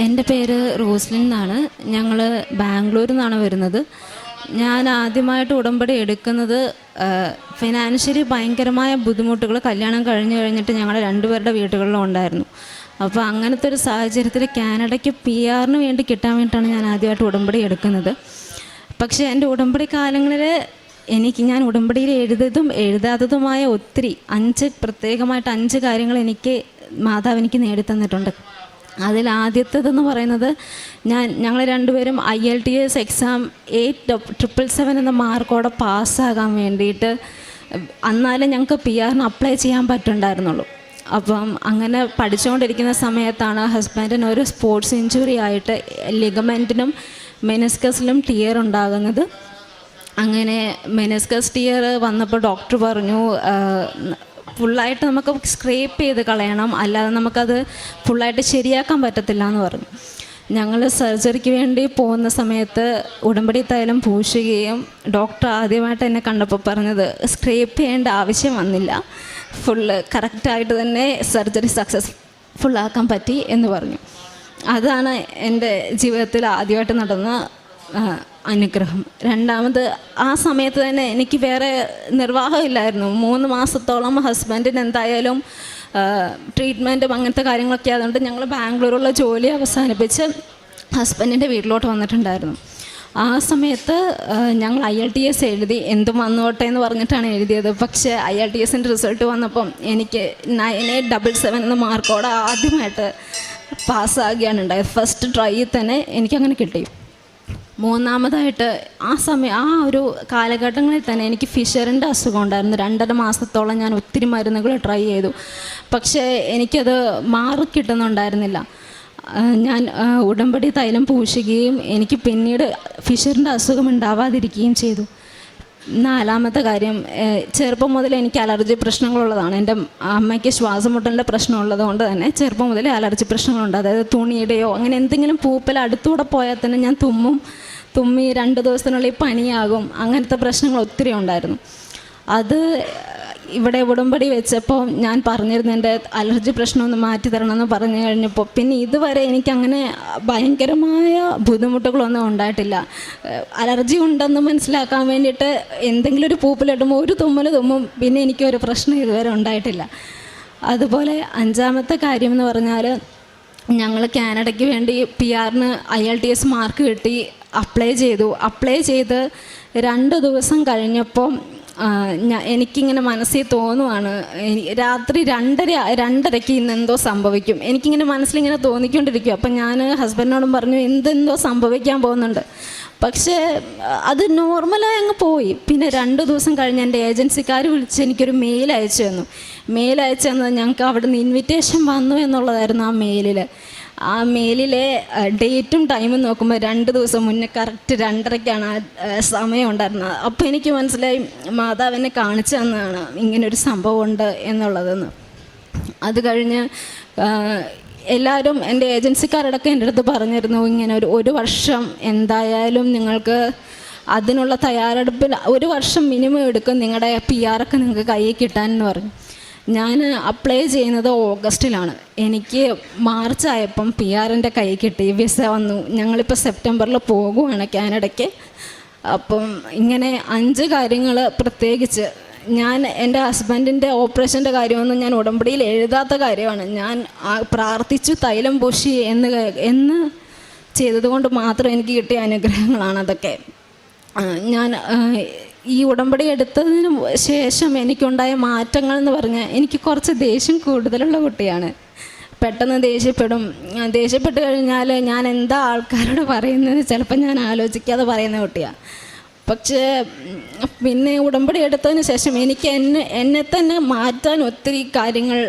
എൻ്റെ പേര് റോസ്ലിൻ എന്നാണ്. ഞങ്ങൾ ബാംഗ്ലൂരിൽ നിന്നാണ് വരുന്നത്. ഞാൻ ആദ്യമായിട്ട് ഉടമ്പടി എടുക്കുന്നത് ഫിനാൻഷ്യലി ഭയങ്കരമായ ബുദ്ധിമുട്ടുകൾ കല്യാണം കഴിഞ്ഞിട്ട് ഞങ്ങളുടെ രണ്ടുപേരുടെ വീടുകളിലും ഉണ്ടായിരുന്നു. അപ്പോൾ അങ്ങനത്തെ ഒരു സാഹചര്യത്തിൽ കാനഡയ്ക്ക് PR വേണ്ടി കിട്ടാൻ വേണ്ടിയിട്ടാണ് ഞാൻ ആദ്യമായിട്ട് ഉടമ്പടി എടുക്കുന്നത്. പക്ഷേ എൻ്റെ ഉടമ്പടി കാലങ്ങളിൽ ഞാൻ ഉടമ്പടിയിൽ എഴുതാത്തതുമായ ഒത്തിരി പ്രത്യേകമായിട്ട് 5 കാര്യങ്ങൾ മാതാവ് എനിക്ക് നേടിത്തന്നിട്ടുണ്ട്. അതിലാദ്യത്തേതെന്ന് പറയുന്നത്, ഞങ്ങൾ രണ്ടുപേരും IELTS എക്സാം 8777 എന്ന മാർക്കോടെ പാസ്സാകാൻ വേണ്ടിയിട്ട് എന്നാലും ഞങ്ങൾക്ക് PR അപ്ലൈ ചെയ്യാൻ പറ്റുന്നുണ്ടായിരുന്നുള്ളൂ. അപ്പം അങ്ങനെ പഠിച്ചുകൊണ്ടിരിക്കുന്ന സമയത്താണ് ഹസ്ബൻഡിന് ഒരു സ്പോർട്സ് ഇഞ്ചുറി ആയിട്ട് ലിഗമെൻറ്റിനും മെനിസ്കസിലും ടിയർ ഉണ്ടാകുന്നത്. അങ്ങനെ മെനിസ്കസ് ടിയർ വന്നപ്പോൾ ഡോക്ടർ പറഞ്ഞു ഫുള്ളായിട്ട് നമുക്ക് സ്ക്രേപ്പ് ചെയ്ത് കളയണം, അല്ലാതെ നമുക്കത് ഫുള്ളായിട്ട് ശരിയാക്കാൻ പറ്റത്തില്ല എന്ന് പറഞ്ഞു. ഞങ്ങൾ സർജറിക്ക് വേണ്ടി പോകുന്ന സമയത്ത് ഉടമ്പടി തൈലം പൂശുകയും ഡോക്ടർ ആദ്യമായിട്ട് എന്നെ കണ്ടപ്പോൾ പറഞ്ഞത് സ്ക്രേപ്പ് ചെയ്യേണ്ട ആവശ്യം വന്നില്ല, ഫുള്ള് കറക്റ്റായിട്ട് തന്നെ സർജറി സക്സസ്ഫുള്ളാക്കാൻ പറ്റി എന്ന് പറഞ്ഞു. അതാണ് എൻ്റെ ജീവിതത്തിൽ ആദ്യമായിട്ട് നടന്ന അനുഗ്രഹം. രണ്ടാമത്, ആ സമയത്ത് തന്നെ എനിക്ക് വേറെ നിർവാഹമില്ലായിരുന്നു. 3 മാസത്തോളം ഹസ്ബൻഡിന് എന്തായാലും ട്രീറ്റ്മെൻറ്റും അങ്ങനത്തെ കാര്യങ്ങളൊക്കെ ആയതുകൊണ്ട് ഞങ്ങൾ ബാംഗ്ലൂരുള്ള ജോലി അവസാനിപ്പിച്ച് ഹസ്ബൻഡിൻ്റെ വീട്ടിലോട്ട് വന്നിട്ടുണ്ടായിരുന്നു. ആ സമയത്ത് ഞങ്ങൾ IELTS എഴുതി, എന്തും വന്നോട്ടെ എന്ന് പറഞ്ഞിട്ടാണ് എഴുതിയത്. പക്ഷേ IELTSൻ്റെ റിസൾട്ട് വന്നപ്പം എനിക്ക് 9877 എന്ന മാർക്കോടെ ആദ്യമായിട്ട് പാസ്സാകുകയാണ് ഉണ്ടായത്. ഫസ്റ്റ് ട്രൈയിൽ തന്നെ എനിക്കങ്ങനെ കിട്ടി. മൂന്നാമതായിട്ട് ആ ഒരു കാലഘട്ടങ്ങളിൽ തന്നെ എനിക്ക് ഫിഷറിൻ്റെ അസുഖം ഉണ്ടായിരുന്നു. 2.5 മാസത്തോളം ഞാൻ ഒത്തിരി മരുന്നുകൾ ട്രൈ ചെയ്തു, പക്ഷേ എനിക്കത് മാറിക്കിട്ടുന്നുണ്ടായിരുന്നില്ല. ഞാൻ ഉടമ്പടി തൈലം പൂശുകയും എനിക്ക് പിന്നീട് ഫിഷറിൻ്റെ അസുഖം ഉണ്ടാവാതിരിക്കുകയും ചെയ്തു. 4-മത്തെ കാര്യം, ചെറുപ്പം മുതൽ എനിക്ക് അലർജി പ്രശ്നങ്ങളുള്ളതാണ്. എൻ്റെ അമ്മയ്ക്ക് ശ്വാസമുട്ടലിൻ്റെ പ്രശ്നമുള്ളത് കൊണ്ട് തന്നെ ചെറുപ്പം മുതൽ അലർജി പ്രശ്നങ്ങളുണ്ട്. അതായത് തുണിയുടെയോ അങ്ങനെ എന്തെങ്കിലും പൂപ്പൽ അടുത്തൂടെ പോയാൽ തന്നെ ഞാൻ തുമ്മി 2 ദിവസത്തിനുള്ളിൽ പനിയാകും. അങ്ങനത്തെ പ്രശ്നങ്ങൾ ഒത്തിരി ഉണ്ടായിരുന്നു. അത് ഇവിടെ ഉടമ്പടി വെച്ചപ്പോൾ ഞാൻ പറഞ്ഞിരുന്നു എൻ്റെ അലർജി പ്രശ്നം ഒന്ന് മാറ്റി തരണമെന്ന് പറഞ്ഞു കഴിഞ്ഞപ്പോൾ പിന്നെ ഇതുവരെ എനിക്കങ്ങനെ ഭയങ്കരമായ ബുദ്ധിമുട്ടുകളൊന്നും ഉണ്ടായിട്ടില്ല. അലർജി ഉണ്ടെന്ന് മനസ്സിലാക്കാൻ വേണ്ടിയിട്ട് എന്തെങ്കിലും ഒരു പൂപ്പിലിടുമ്പോൾ ഒരു തുമ്മലും പിന്നെ എനിക്കൊരു പ്രശ്നം ഇതുവരെ ഉണ്ടായിട്ടില്ല. അതുപോലെ 5-മത്തെ കാര്യം എന്ന് പറഞ്ഞാൽ, ഞങ്ങൾ കാനഡയ്ക്ക് വേണ്ടി PR IELTS മാർക്ക് കിട്ടി അപ്ലൈ ചെയ്ത് 2 ദിവസം കഴിഞ്ഞപ്പോൾ എനിക്കിങ്ങനെ മനസ്സിൽ തോന്നുവാണ്, രാത്രി 2:30 ഇന്നെന്തോ സംഭവിക്കും. എനിക്കിങ്ങനെ മനസ്സിലിങ്ങനെ തോന്നിക്കൊണ്ടിരിക്കും. അപ്പം ഞാൻ ഹസ്ബൻഡിനോടും പറഞ്ഞു എന്തെന്തോ സംഭവിക്കാൻ പോകുന്നുണ്ട്. പക്ഷേ അത് നോർമലായി അങ്ങ് പോയി. പിന്നെ 2 ദിവസം കഴിഞ്ഞ് എൻ്റെ ഏജൻസിക്കാർ വിളിച്ച് എനിക്കൊരു മെയിൽ അയച്ചു തന്നത് ഞങ്ങൾക്ക് അവിടെ നിന്ന് ഇൻവിറ്റേഷൻ വന്നു എന്നുള്ളതായിരുന്നു ആ മെയിലിൽ. ആ മെയിലിലെ ഡേറ്റും ടൈമും നോക്കുമ്പോൾ 2 ദിവസം മുന്നേ കറക്റ്റ് 2:30 ആ സമയം ഉണ്ടായിരുന്നത്. അപ്പോൾ എനിക്ക് മനസ്സിലായി മാതാവിനെ കാണിച്ചു തന്നതാണ് ഇങ്ങനൊരു സംഭവമുണ്ട് എന്നുള്ളതെന്ന്. അത് കഴിഞ്ഞ് എല്ലാവരും എൻ്റെ ഏജൻസിക്കാരോടൊക്കെ എൻ്റെ അടുത്ത് പറഞ്ഞിരുന്നു, ഇങ്ങനെ ഒരു വർഷം എന്തായാലും നിങ്ങൾക്ക് അതിനുള്ള തയ്യാറെടുപ്പിൽ 1 വർഷം മിനിമം എടുക്കും നിങ്ങളുടെ PR ഒക്കെ നിങ്ങൾക്ക് കയ്യിൽ കിട്ടാനെന്ന് പറഞ്ഞു. ഞാൻ അപ്ലൈ ചെയ്യുന്നത് ഓഗസ്റ്റിലാണ്. എനിക്ക് മാർച്ച് ആയപ്പം PR കൈ കിട്ടി, വിസ വന്നു. ഞങ്ങളിപ്പോൾ സെപ്റ്റംബറിൽ പോകുവാണ് കാനഡയ്ക്ക്. അപ്പം ഇങ്ങനെ 5 കാര്യങ്ങൾ, പ്രത്യേകിച്ച് ഞാൻ എൻ്റെ ഹസ്ബൻഡിൻ്റെ ഓപ്പറേഷൻ്റെ കാര്യമൊന്നും ഞാൻ ഉടമ്പടിയിൽ എഴുതാത്ത കാര്യമാണ്. ഞാൻ പ്രാർത്ഥിച്ചു തൈലം പൂശി എന്ന് ചെയ്തതുകൊണ്ട് മാത്രം എനിക്ക് കിട്ടിയ അനുഗ്രഹങ്ങളാണ് അതൊക്കെ. ഞാൻ ഈ ഉടമ്പടി എടുത്തതിന് ശേഷം എനിക്കുണ്ടായ മാറ്റങ്ങൾ എന്ന് പറഞ്ഞാൽ, എനിക്ക് കുറച്ച് ദേഷ്യം കൂടുതലുള്ള കുട്ടിയാണ്. പെട്ടെന്ന് ദേഷ്യപ്പെട്ട് കഴിഞ്ഞാൽ ഞാൻ എന്താ ആൾക്കാരോട് പറയുന്നത് ചിലപ്പോൾ ഞാൻ ആലോചിക്കാതെ പറയുന്ന കുട്ടിയാണ്. പക്ഷേ പിന്നെ ഉടമ്പടി എടുത്തതിന് ശേഷം എനിക്ക് എന്നെ തന്നെ മാറ്റാൻ ഒത്തിരി കാര്യങ്ങൾ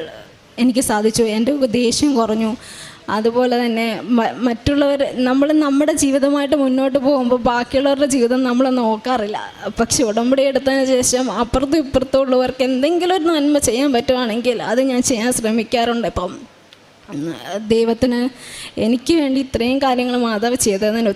എനിക്ക് സാധിച്ചു. എൻ്റെ ദേഷ്യം കുറഞ്ഞു. അതുപോലെ തന്നെ നമ്മുടെ ജീവിതമായിട്ട് മുന്നോട്ട് പോകുമ്പോൾ ബാക്കിയുള്ളവരുടെ ജീവിതം നമ്മൾ നോക്കാറില്ല. പക്ഷെ ഉടമ്പടി എടുത്തതിന് ശേഷം അപ്പുറത്തും ഇപ്പുറത്തും ഉള്ളവർക്ക് എന്തെങ്കിലും ഒരു നന്മ ചെയ്യാൻ പറ്റുവാണെങ്കിൽ അത് ഞാൻ ചെയ്യാൻ ശ്രമിക്കാറുണ്ട്. ഇപ്പം ദൈവത്തിന് എനിക്ക് വേണ്ടി ഇത്രയും കാര്യങ്ങൾ മാതാവ് ചെയ്തതിന്